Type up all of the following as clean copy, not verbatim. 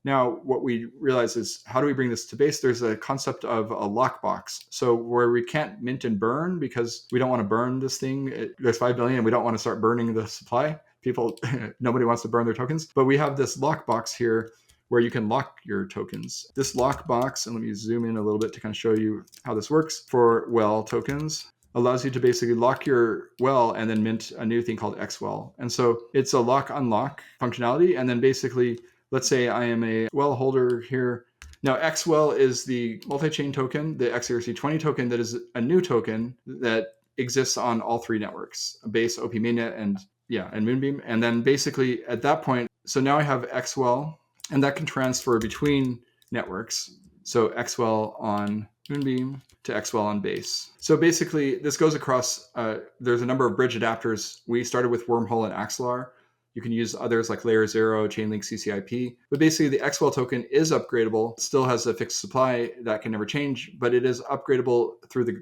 Now, what we realize is, how do we bring this to base? There's a concept of a lockbox. So where we can't mint and burn because we don't want to burn this thing. There's 5 billion and we don't want to start burning the supply. People, nobody wants to burn their tokens. But we have this lockbox here where you can lock your tokens. This lockbox, and let me zoom in a little bit to kind of show you how this works for well tokens, allows you to basically lock your well and then mint a new thing called XWell. And so it's a lock unlock functionality. And then basically, let's say I am a well holder here. Now, XWell is the multi-chain token, the XERC20 token that is a new token that exists on all three networks, Base, OP Mainnet, and Moonbeam. And then basically at that point, so now I have XWell, and that can transfer between networks. So XWell on Moonbeam to XWell on Base. So basically, this goes across, there's a number of bridge adapters. We started with Wormhole and Axelar. You can use others like Layer 0, Chainlink, CCIP. But basically, the XWell token is upgradable, still has a fixed supply that can never change, but it is upgradable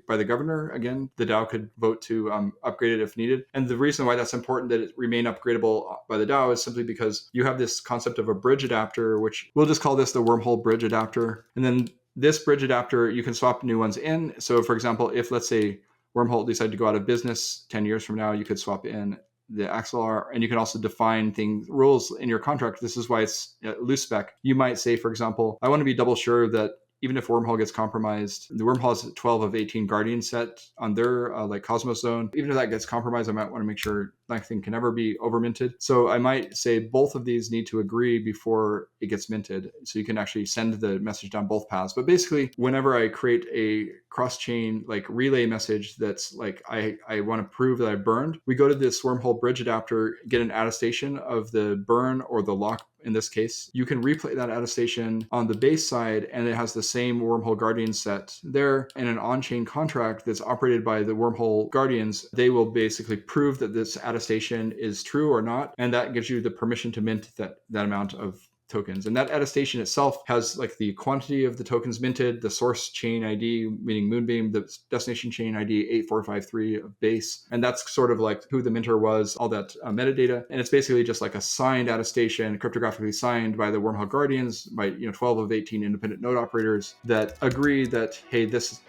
by the governor. Again, the DAO could vote to upgrade it if needed. And the reason why that's important that it remain upgradable by the DAO is simply because you have this concept of a bridge adapter, which we'll just call this the Wormhole bridge adapter. And then this bridge adapter, you can swap new ones in. So for example, if let's say Wormhole decided to go out of business 10 years from now, you could swap in the Axelar, and you can also define rules in your contract. This is why it's loose spec. You might say, for example, I want to be double sure that even if Wormhole gets compromised, the Wormhole has 12 of 18 Guardian set on their Cosmos zone. Even if that gets compromised, I might want to make sure that thing can never be overminted. So I might say both of these need to agree before it gets minted. So you can actually send the message down both paths. But basically, whenever I create a cross-chain relay message that's I want to prove that I burned, we go to this Wormhole bridge adapter, get an attestation of the burn or the lock. In this case, you can replay that attestation on the base side, and it has the same Wormhole Guardian set there. And an on-chain contract that's operated by the Wormhole Guardians, they will basically prove that this attestation is true or not, and that gives you the permission to mint that amount of tokens. And that attestation itself has the quantity of the tokens minted, the source chain ID, meaning Moonbeam, the destination chain ID 8453 of Base. And that's sort of who the minter was, all that metadata. And it's basically just a signed attestation, cryptographically signed by the Wormhole Guardians, by 12 of 18 independent node operators that agree that, hey, this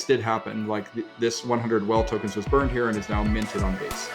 did happen. This 100 well tokens was burned here and is now minted on Base.